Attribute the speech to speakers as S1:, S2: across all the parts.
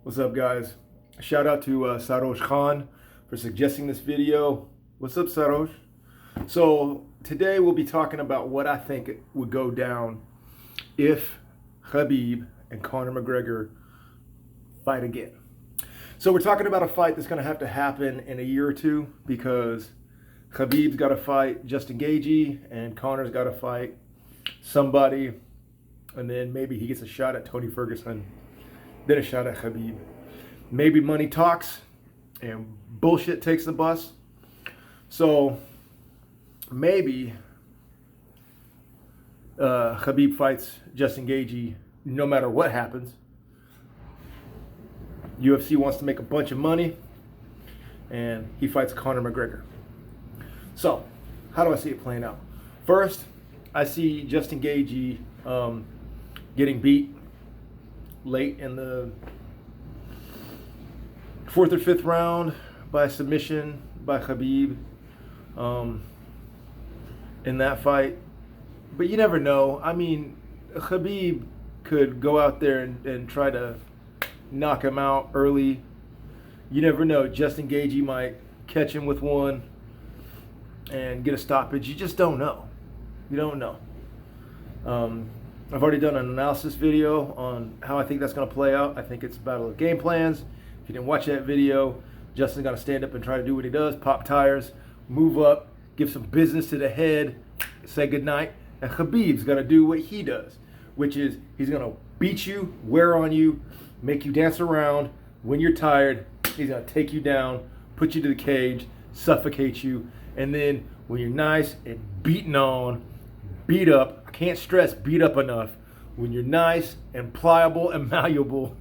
S1: What's up, guys? Shout out to Sarosh Khan for suggesting this video. What's up, Sarosh? So today we'll be talking about what I think would go down if Khabib and Conor McGregor fight again. So we're talking about a fight that's going to have to happen in a year or two because Khabib's got to fight Justin Gaethje and Conor's got to fight somebody, and then maybe he gets a shot at Tony Ferguson, then a shot at Khabib. Maybe money talks and bullshit takes the bus. So maybe Khabib fights Justin Gaethje no matter what happens. UFC wants to make a bunch of money and he fights Conor McGregor. So how do I see it playing out? First, I see Justin Gaethje getting beat late in the fourth or fifth round by submission by Khabib in that fight. But you never know. I mean, Khabib could go out there and try to knock him out early. You never know. Justin Gaethje might catch him with one and get a stoppage. You just don't know. You don't know. I've already done an analysis video on how I think that's going to play out. I think it's a battle of game plans. If you didn't watch that video, Justin's got to stand up and try to do what he does, pop tires, move up, give some business to the head, say goodnight. And Khabib's got to do what he does, which is he's going to beat you, wear on you, make you dance around. When you're tired, he's going to take you down, put you to the cage, suffocate you. And then when you're nice and beaten on, beat up, I can't stress beat up enough, when you're nice and pliable and malleable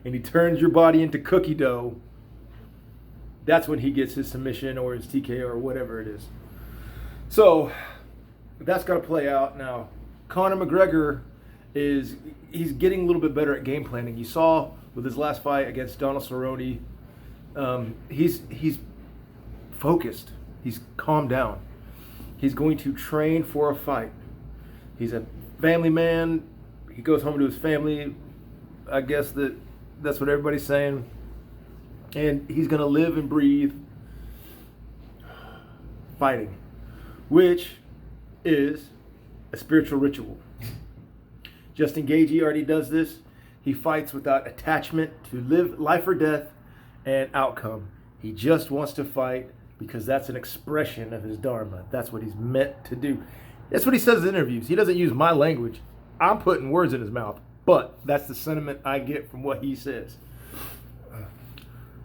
S1: and he turns your body into cookie dough, that's when he gets his submission or his TKO or whatever it is. So that's got to play out. Now, Conor McGregor he's getting a little bit better at game planning. You saw with his last fight against Donald Cerrone, he's focused. He's calmed down. He's going to train for a fight. He's a family man. He goes home to his family. I guess that's what everybody's saying. And he's going to live and breathe fighting, which is a spiritual ritual. Justin Gaethje already does this. He fights without attachment to life or death and outcome. He just wants to fight because that's an expression of his dharma. That's what he's meant to do. That's what he says in interviews. He doesn't use my language. I'm putting words in his mouth, but that's the sentiment I get from what he says.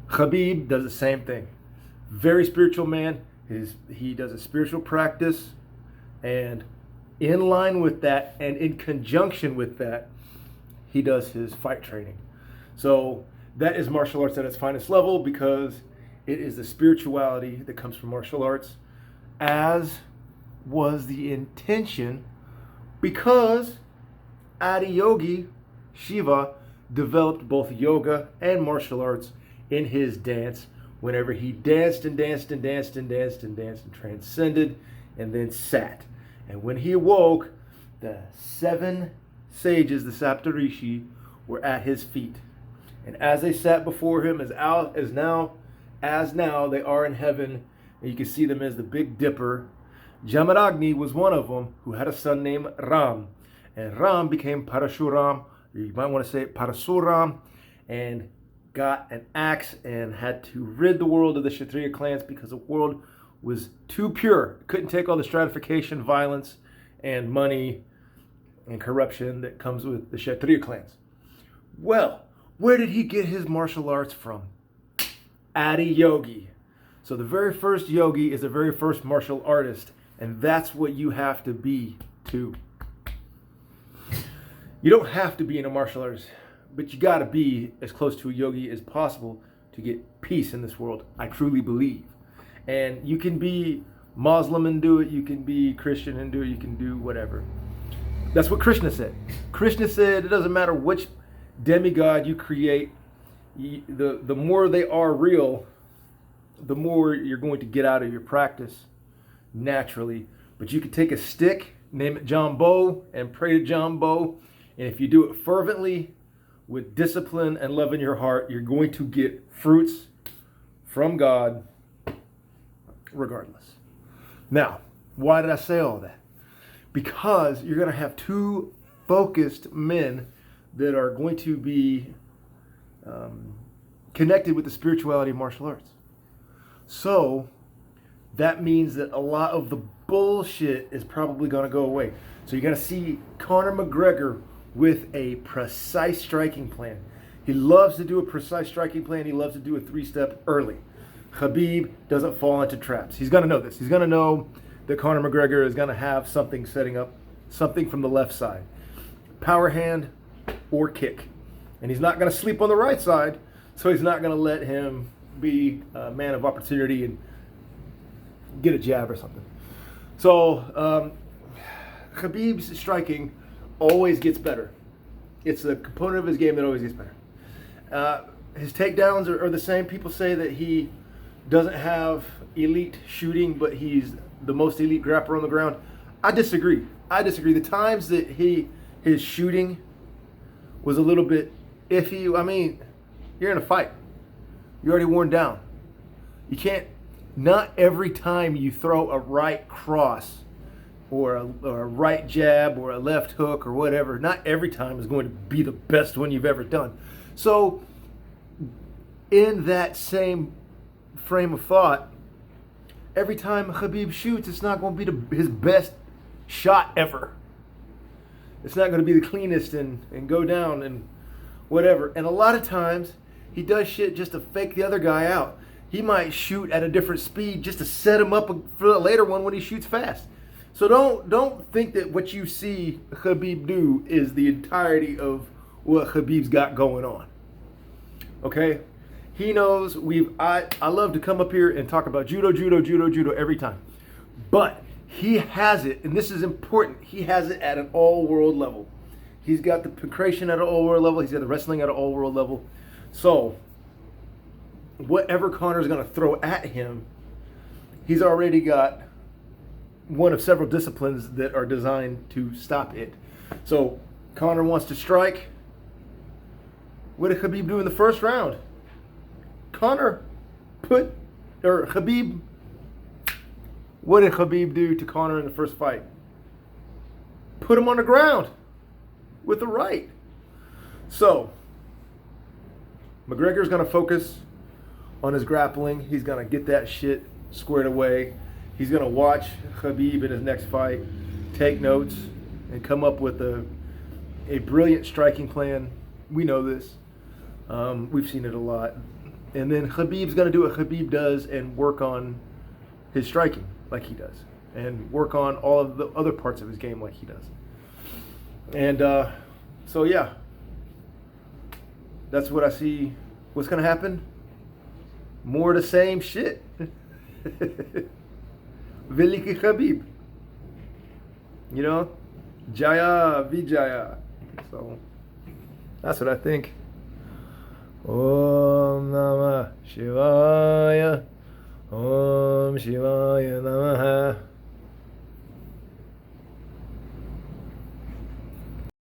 S1: Khabib does the same thing. Very spiritual man. He does a spiritual practice, and in line with that and in conjunction with that, he does his fight training. So that is martial arts at its finest level because it is the spirituality that comes from martial arts, as was the intention, because Adiyogi Shiva developed both yoga and martial arts in his dance whenever he danced and danced and danced and danced and danced and transcended and then sat. And when he awoke, the 7 sages, the Saptarishi, were at his feet. And as they sat before him, as now they are in heaven, and you can see them as the Big Dipper. Jamadagni was one of them who had a son named Ram. And Ram became Parashuram, or you might want to say Parasuram, and got an axe and had to rid the world of the Kshatriya clans because the world was too pure. It couldn't take all the stratification, violence, and money and corruption that comes with the Kshatriya clans. Well, where did he get his martial arts from? Adiyogi. So the very first yogi is the very first martial artist, and that's what you have to be too. You don't have to be in a martial artist, but you got to be as close to a yogi as possible to get peace in this world. I truly believe. And you can be Muslim and do it, you can be Christian and do it, you can do whatever. That's what Krishna said. Krishna said it doesn't matter which demigod you create, the more they are real, the more you're going to get out of your practice naturally. But you could take a stick, name it John Bow, and pray to John Bow. And if you do it fervently, with discipline and love in your heart, you're going to get fruits from God regardless. Now, why did I say all that? Because you're going to have two focused men that are going to be connected with the spirituality of martial arts. So that means that a lot of the bullshit is probably going to go away. So you're going to see Conor McGregor with a precise striking plan. He loves to do a precise striking plan. He loves to do a three-step early. Khabib doesn't fall into traps. He's going to know this. He's going to know that Conor McGregor is going to have something setting up, something from the left side. Power hand or kick. And he's not going to sleep on the right side, so he's not going to let him be a man of opportunity and get a jab or something. So Khabib's striking always gets better. It's a component of his game that always gets better. His takedowns are the same. People say that he doesn't have elite shooting, but he's the most elite grappler on the ground. I disagree. The times that his shooting was a little bit iffy, I mean, you're in a fight. You're already worn down. You can't, not every time you throw a right cross or a right jab or a left hook or whatever, not every time is going to be the best one you've ever done. So in that same frame of thought, every time Khabib shoots, it's not going to be his best shot ever. It's not going to be the cleanest and go down and whatever. And a lot of times, he does shit just to fake the other guy out. He might shoot at a different speed just to set him up for the later one when he shoots fast. So don't think that what you see Khabib do is the entirety of what Khabib's got going on. Okay? He knows I love to come up here and talk about judo every time. But he has it, and this is important, he has it at an all-world level. He's got the pancration at an all-world level. He's got the wrestling at an all-world level. So whatever Conor's going to throw at him, he's already got one of several disciplines that are designed to stop it. So Conor wants to strike. What did Khabib do in the first round? Khabib, what did Khabib do to Conor in the first fight? Put him on the ground with the right. So McGregor's going to focus on his grappling. He's going to get that shit squared away. He's going to watch Khabib in his next fight, take notes, and come up with a brilliant striking plan. We know this. We've seen it a lot. And then Khabib's going to do what Khabib does and work on his striking like he does. And work on all of the other parts of his game like he does. And so, yeah. That's what I see. What's going to happen? More of the same shit. Veliki Khabib. You know? Jaya Vijaya. So, that's what I think. Om Namah Shivaya.